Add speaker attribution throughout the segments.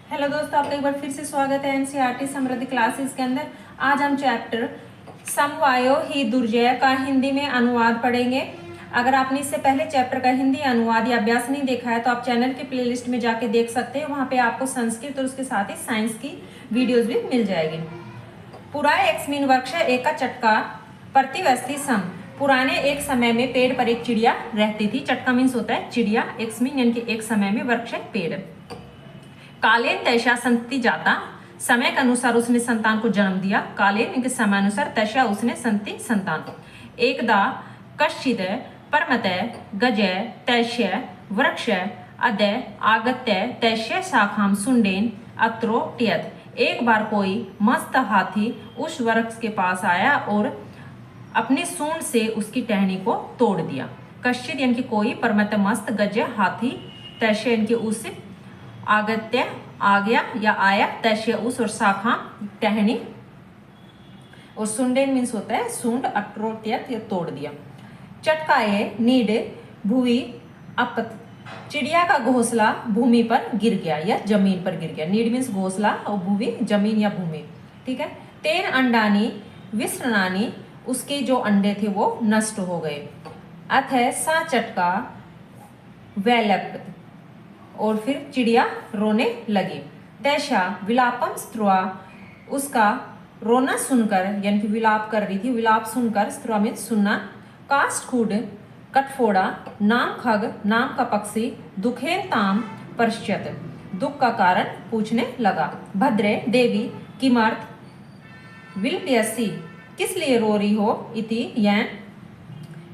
Speaker 1: Hello दोस्तों, आपका एक बार फिर से स्वागत है एनसीईआरटी समृद्धि क्लासेस के अंदर। आज हम चैप्टर समवायो ही दुर्जय का हिंदी में अनुवाद पढ़ेंगे। अगर आपने इससे पहले चैप्टर का हिंदी अनुवाद या अभ्यास नहीं देखा है तो आप चैनल के प्लेलिस्ट में जाके देख सकते हैं। वहाँ पे आपको संस्कृत और उसके साथ ही साइंस की वीडियोज भी मिल जाएगी। पुरा एक्समीन वृक्ष एक का चटका प्रतिवस्ती सम। पुराने एक समय में पेड़ पर एक चिड़िया रहती थी। चटका मीन्स होता है चिड़िया, एक्समीन यानी कि एक समय में, वृक्ष है पेड़। कालेन तैशा संतति जाता, समय के अनुसार उसने संतान को जन्म दिया। कालेन इनके समय अनुसार, तैशा उसने संति संतान। एकदा कश्चिद परमतय गजय तैश्य वृक्ष अदय आगत्य तैश्य शाखाम सुंडेन अत्रोट्यत। एक बार कोई मस्त हाथी उस वृक्ष के पास आया और अपने सूंड से उसकी टहनी को तोड़ दिया। कश्चित यानी कि कोई, परमत मस्त, गजय हाथी, तैश्य यानी कि उस, आगत्य आ गया या आया, तैश्य उस, और शाखा टहनी, और सुंडेन मीन्स होता है सूंड, अट्रोट्यत या तोड़ दिया। चटकाए नीड भूवि अपत, चिड़िया का घोंसला भूमि पर गिर गया या जमीन पर गिर गया। नीड मीन्स घोंसला और भूवि जमीन या भूमि, ठीक है। तेन अंडानी विसृणानी, उसके जो अंडे थे वो नष्ट हो गए। अथ सा चटका वैलप, और फिर चिड़िया रोने लगी। तैशा विलापम स्त्रुआ, उसका रोना सुनकर, यानी कि विलाप कर रही थी, विलाप सुनकर, स्त्रुआ में सुनना। काष्ठकूड कटफोड़ा, नाम खग, नाम का पक्षी, दुखेन ताम पश्चात, दुख का कारण पूछने लगा। भद्रे देवी किमर्थ विलप्यसी, किस लिए रो रही हो, इति यैन।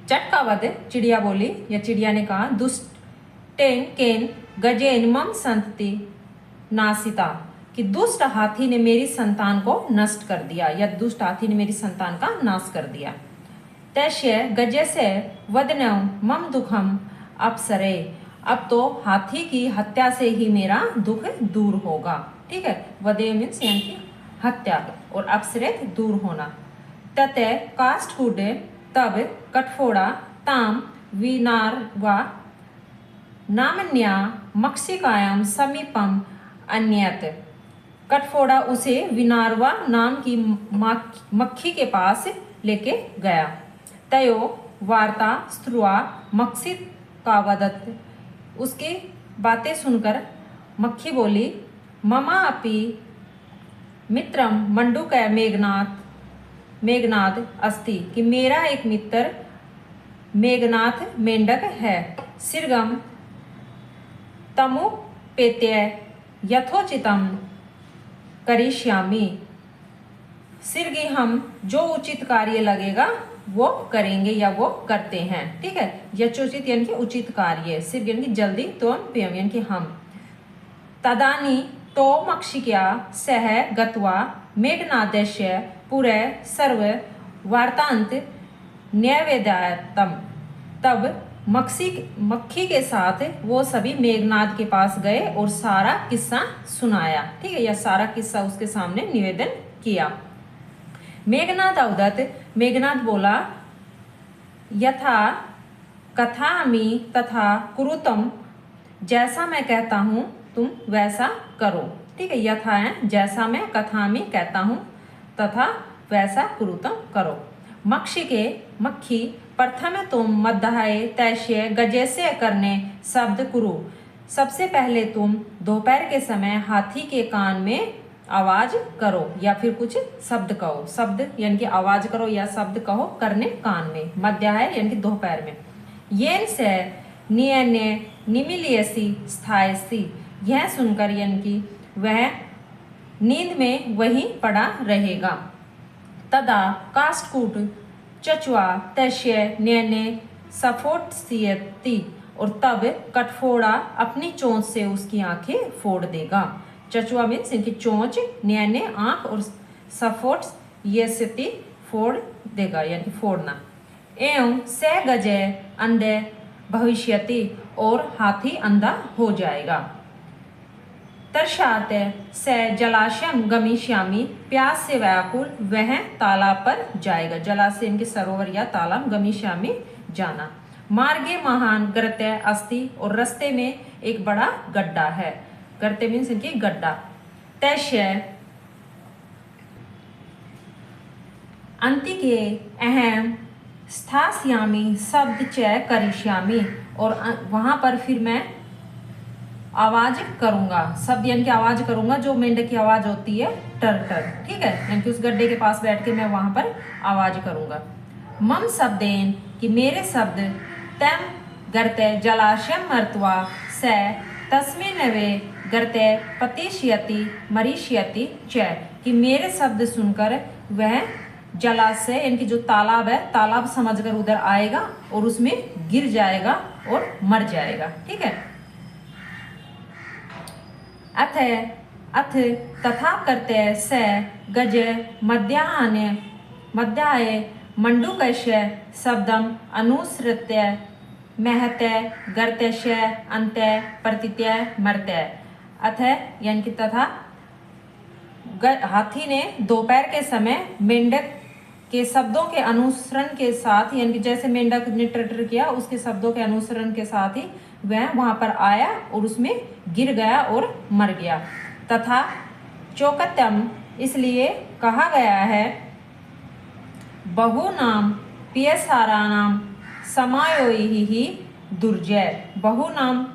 Speaker 1: चटकावद, चिड़िया बोली या चिड़िया ने कहा, दुष्टेन केन गजेन मम संतति नासिता, कि दुष्ट हाथी ने मेरी संतान को नष्ट कर दिया या दुष्ट हाथी ने मेरी संतान का नाश कर दिया। तैश्य गजे से वदनव मम दुखम अपसरे, अब तो हाथी की हत्या से ही मेरा दुख दूर होगा, ठीक है। वदे मीन्स यानी कि हत्या, और अपसरे दूर होना। तते काष्ठकूड, तब कटफोड़ा, ताम विनारवा नामन्या मक्षिकायाम समीपम अन्यत, कटफोड़ा उसे विनारवा नाम की मक्खी के पास लेके गया। तयो वार्ता स्त्रुआ मक्षित का वदत, उसकी बातें सुनकर मक्खी बोली, ममा अपि मित्रम मंडूक मेघनाथ अस्ति, कि मेरा एक मित्र मेघनाथ मेंढक है। सिरगम तमु पेत्य यथोचितम करिष्यामि, सिरगी हम जो उचित कार्य लगेगा वो करेंगे या वो करते हैं, ठीक है। यथोचित यानी कि उचित कार्य, सिर्ग यानी कि जल्दी, तो प्यम यानी कि हम। तदानी तो मक्षिक्या सह गत्वा मेघनादस्य पुरे सर्व वार्तांत न्यवेदातम, तब मक्खी के साथ वो सभी मेघनाद के पास गए और सारा किस्सा सुनाया, ठीक है, या सारा किस्सा उसके सामने निवेदन किया। मेघनाद अवदत, मेघनाद बोला, यथा कथामि तथा कुरुतम, जैसा मैं कहता हूँ तुम वैसा करो, ठीक है। यथा है जैसा मैं, कथामि कहता हूँ, तथा वैसा कुरुतम करो। मक्खी प्रथम तुम मध्याय तैश्य गजैस्य करने शब्द कुरु, सबसे पहले तुम दोपहर के समय हाथी के कान में आवाज करो या फिर कुछ शब्द कहो। शब्द यानी कि आवाज करो या शब्द कहो, करने कान में, मध्याय यानी कि दोपहर में। येन से नियन्य निमिलियसी स्थायसी, यह सुनकर यानी कि वह नींद में वहीं पड़ा रहेगा। तदा काष्ठकूट चचुआ तैश्य न्यने सफोटसियति, और तब कटफोड़ा अपनी चोंच से उसकी आंखें फोड़ देगा। चचुआ मीन्स इनकी चोंच, न्यने आंख, और सफोट ये स्थिति फोड़ देगा यानी फोड़ना। एवं से गजे अंधे भविष्यति, और हाथी अंधा हो जाएगा। तर्षात से जलाशयम गमिष्यामि, प्यास से व्याकुल वह तालाब पर जाएगा। जलाशय इनके सरोवर या तालाब, गमिष्यामि जाना। मार्गे महान गर्त्य अस्ति, और रास्ते में एक बड़ा गड्ढा है। गर्ते मीन्स इनकी गड्ढा। तैशय अंतिके अहम स्थास्यामी शब्द च करिष्यामी, और वहां पर फिर मैं आवाज करूंगा, शब्द यानी कि आवाज करूंगा जो मेंढक की आवाज होती है, टर टर, ठीक है, यानी कि उस गड्ढे के पास बैठ के मैं वहां पर आवाज करूंगा। मम शब्देन कि मेरे शब्द, तम गर्ते जलाशयम मर्त्वा स तस्मिन्नवे गर्ते पतिष्यति मरीष्यति च, कि मेरे शब्द सुनकर वह जलाशय यानी कि जो तालाब है, तालाब समझकर उधर आएगा और उसमें गिर जाएगा और मर जाएगा, ठीक है। अथ अथ तथा करते स गज मध्याय मंडूकस्य शब्दम अनुसृत्य महत्य गर्त्यस्य अंत्य प्रतित्य मर्त्य। अथ यानी कि तथा हाथी ने दोपहर के समय मेंढक के शब्दों के अनुसरण के साथ, यानी कि जैसे मेंढक ने टर किया उसके शब्दों के अनुसरण के साथ ही वह वहां पर आया और उसमें गिर गया और मर गया। तथा चौकत्यम इसलिए कहा गया है, बहु नाम पियसारा नाम समायोहि ही दुर्जय। बहु नाम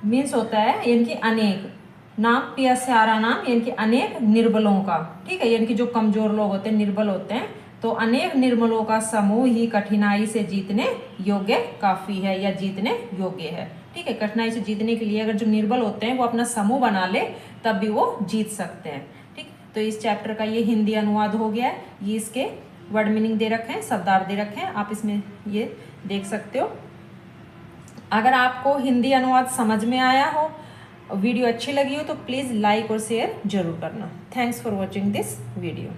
Speaker 1: मीन्स होता है यानी कि अनेक, नाम पियसारा नाम यानी कि अनेक निर्बलों का, ठीक है, यानी कि जो कमजोर लोग होते हैं, निर्बल होते हैं, तो अनेक निर्बलों का समूह ही कठिनाई से जीतने योग्य काफी है या जीतने योग्य है, ठीक है। कठिनाई से जीतने के लिए अगर जो निर्बल होते हैं वो अपना समूह बना ले तब भी वो जीत सकते हैं, ठीक। तो इस चैप्टर का ये हिंदी अनुवाद हो गया है, ये इसके वर्ड मीनिंग दे रखे हैं, शब्दार्थ दे रखे हैं, आप इसमें ये देख सकते हो। अगर आपको हिंदी अनुवाद समझ में आया हो, वीडियो अच्छी लगी हो तो प्लीज़ लाइक और शेयर जरूर करना। Thanks for watching this video.